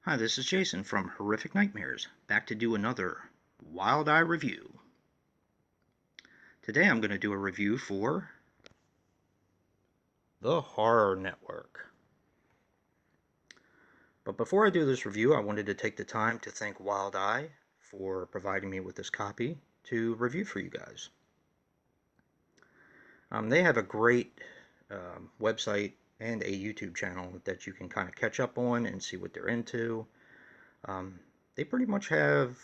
Hi, this is Jason from Horrific Nightmares, back to do another Wild Eye review. Today I'm going to do a review for The Horror Network. But before I do this review, I wanted to take the time to thank Wild Eye for providing me with this copy to review for you guys. They have a great website and a YouTube channel that you can kind of catch up on and see what they're into. They pretty much have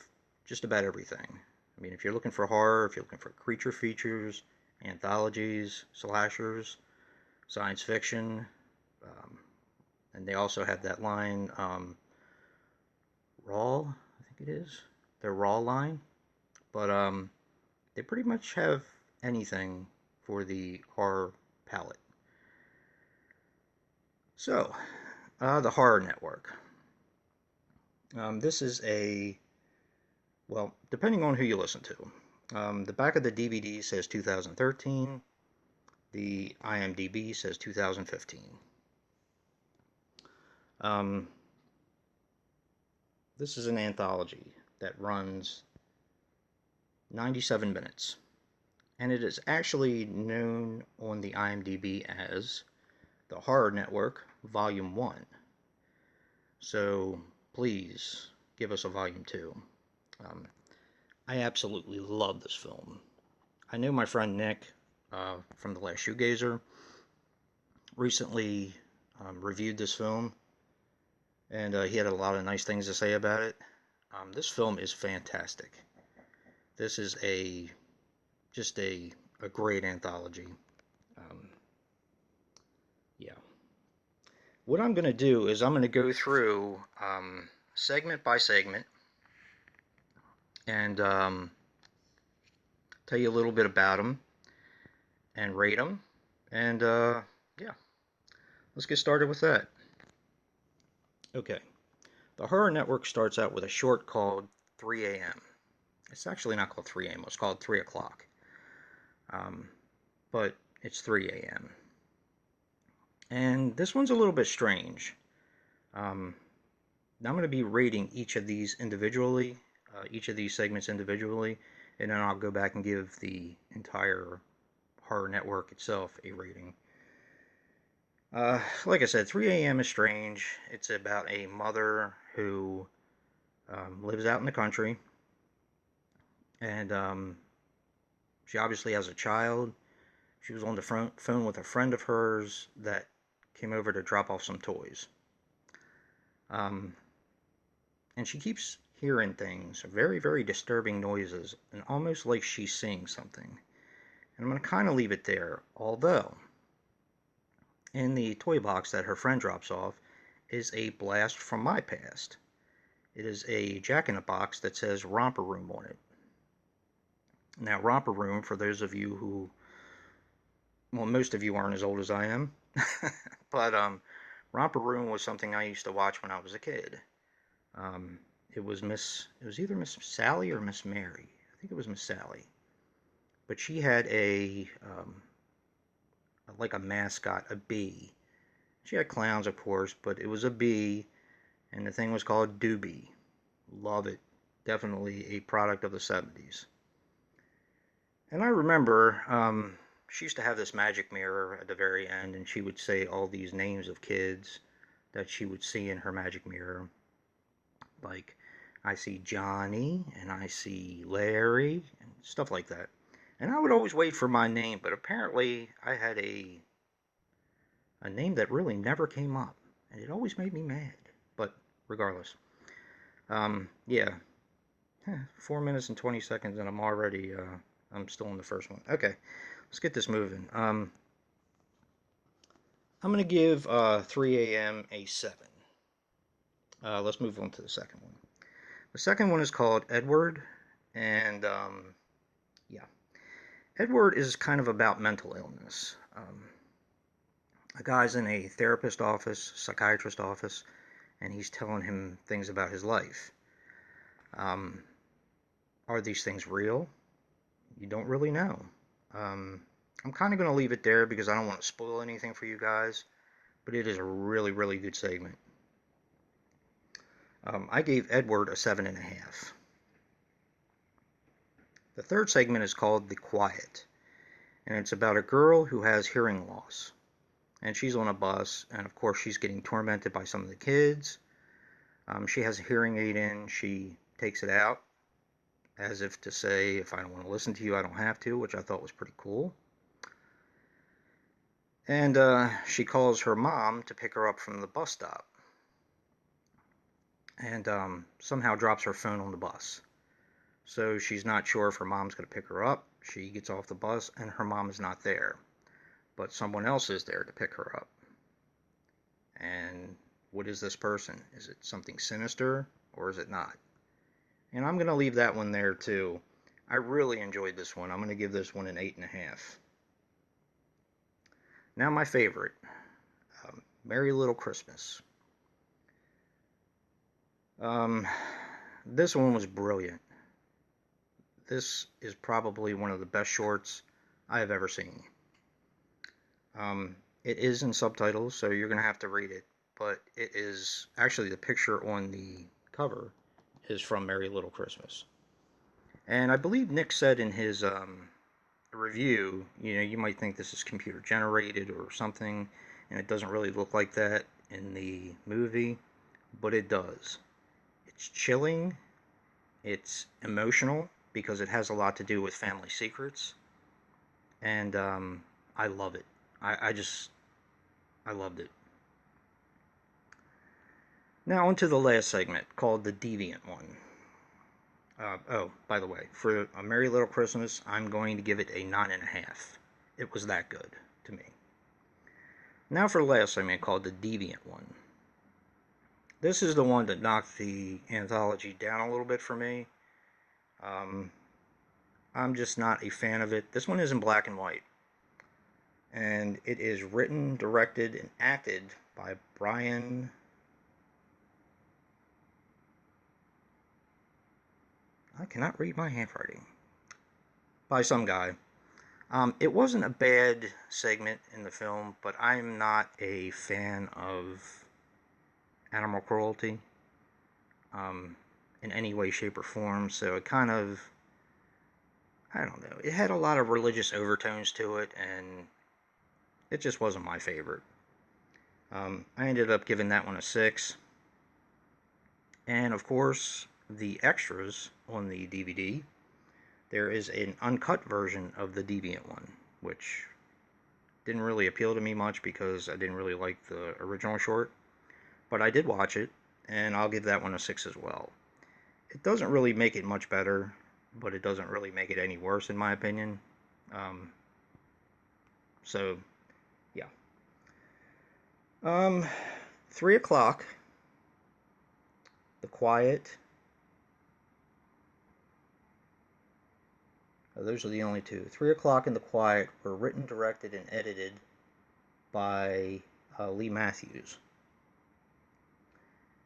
just about everything. I mean, if you're looking for horror, if you're looking for creature features, anthologies, slashers, science fiction, um, and they also have that line, Raw, I think it is, their Raw line. But they pretty much have anything for the horror palette. So, the Horror Network. This is well, depending on who you listen to. The back of the DVD says 2013. The IMDb says 2015. Um, this is an anthology that runs 97 minutes. And it is actually known on the IMDb as The Horror Network Volume 1. So please give us a Volume 2. Um, I absolutely love this film. I knew my friend Nick from The Last Shoegazer recently reviewed this film, and he had a lot of nice things to say about it. This film is fantastic. This is just a great anthology. Um, yeah. What I'm going to do is I'm going to go through segment by segment and tell you a little bit about them and rate them. And yeah, let's get started with that. Okay. The Horror Network starts out with a short called 3 a.m. It's actually not called 3 a.m., it's called 3 o'clock. Um, but it's 3 a.m. And this one's a little bit strange. Um, now I'm going to be rating each of these individually, each of these segments individually, and then I'll go back and give the entire Horror Network itself a rating. Like I said, 3 a.m. is strange. It's about a mother who lives out in the country, and she obviously has a child. She was on the phone with a friend of hers that came over to drop off some toys. Um, and she keeps hearing things, very, very disturbing noises, and almost like she's seeing something. And I'm going to kind of leave it there, although in the toy box that her friend drops off is a blast from my past. It is a jack-in-a-box that says Romper Room on it. Now, Romper Room, for those of you who, well, most of you aren't as old as I am, but Romper Room was something I used to watch when I was a kid. Um, it was either Miss Sally or Miss Mary. I think it was Miss Sally. But she had like a mascot, a bee. She had clowns, of course, but it was a bee, and the thing was called Doobie. Love it. Definitely a product of the 70s. And I remember she used to have this magic mirror at the very end, and she would say all these names of kids that she would see in her magic mirror. Like, I see Johnny, and I see Larry, and stuff like that. And I would always wait for my name, but apparently I had a name that really never came up, and it always made me mad. But regardless, yeah, 4 minutes and 20 seconds, and I'm still in the first one. Okay, let's get this moving. I'm gonna give 3 a.m. a 7. Let's move on to the second one. The second one is called Edward, and yeah, Edward is kind of about mental illness. A guy's in a therapist office, psychiatrist office, and he's telling him things about his life. Um, are these things real? You don't really know. Um, I'm kind of going to leave it there because I don't want to spoil anything for you guys, but it is a really, really good segment. I gave Edward a 7.5. The third segment is called The Quiet, and it's about a girl who has hearing loss. And she's on a bus, and of course she's getting tormented by some of the kids. She has a hearing aid in, she takes it out, as if to say, if I don't want to listen to you, I don't have to, which I thought was pretty cool. And she calls her mom to pick her up from the bus stop, and somehow drops her phone on the bus. So she's not sure if her mom's going to pick her up. She gets off the bus, and her mom is not there, but someone else is there to pick her up. And what is this person? Is it something sinister, or is it not? And I'm going to leave that one there too. I really enjoyed this one. I'm going to give this one an 8.5. Now my favorite, Merry Little Christmas. This one was brilliant. This is probably one of the best shorts I have ever seen. It is in subtitles, so you're going to have to read it, but it is actually, the picture on the cover is from Merry Little Christmas. And I believe Nick said in his review, you might think this is computer generated or something, and it doesn't really look like that in the movie, but it does. It's chilling, it's emotional, because it has a lot to do with family secrets, and I love it. I loved it. Now onto the last segment, called The Deviant One. Oh, by the way, for A Merry Little Christmas, I'm going to give it a 9.5. It was that good to me. Now for the last segment, called The Deviant One. This is the one that knocked the anthology down a little bit for me. I'm just not a fan of it. This one is in black and white, and it is written, directed, and acted by Brian... I cannot read my handwriting. By some guy. It wasn't a bad segment in the film, but I'm not a fan of animal cruelty in any way, shape, or form, so it kind of, I don't know, it had a lot of religious overtones to it, and it just wasn't my favorite. I ended up giving that one a 6. And of course, the extras on the DVD, there is an uncut version of The Deviant One, which didn't really appeal to me much because I didn't really like the original short. But I did watch it, and I'll give that one a 6 as well. It doesn't really make it much better, but it doesn't really make it any worse in my opinion. So, yeah. 3 o'clock, The Quiet. Those are the only two. 3 o'clock and The Quiet were written, directed, and edited by Lee Matthews.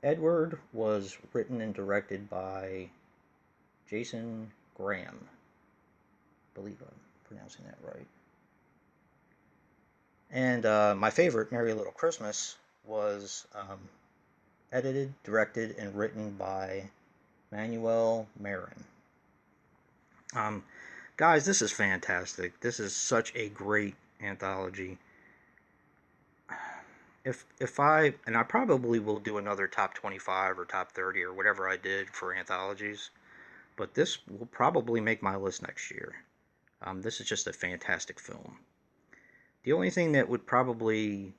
Edward was written and directed by Jason Graham. I believe I'm pronouncing that right. And my favorite, Merry Little Christmas, was edited, directed, and written by Manuel Marin. Guys, this is fantastic. This is such a great anthology. If I probably will do another top 25 or top 30 or whatever I did for anthologies, but this will probably make my list next year. This is just a fantastic film. The only thing that would probably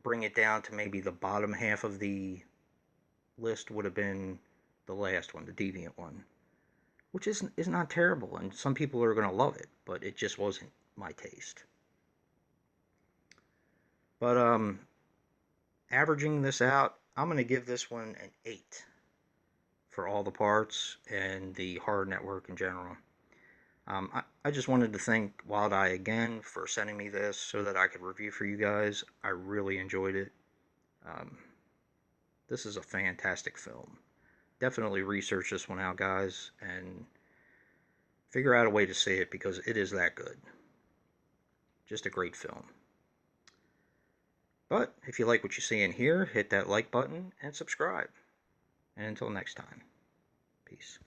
bring it down to maybe the bottom half of the list would have been the last one, The Deviant One, which is not terrible, and some people are going to love it, but it just wasn't my taste. But averaging this out, I'm going to give this one an 8 for all the parts and the Horror Network in general. I just wanted to thank Wild Eye again for sending me this so that I could review for you guys. I really enjoyed it. This is a fantastic film. Definitely research this one out, guys, and figure out a way to see it because it is that good. Just a great film. But if you like what you see in here, hit that like button and subscribe. And until next time, peace.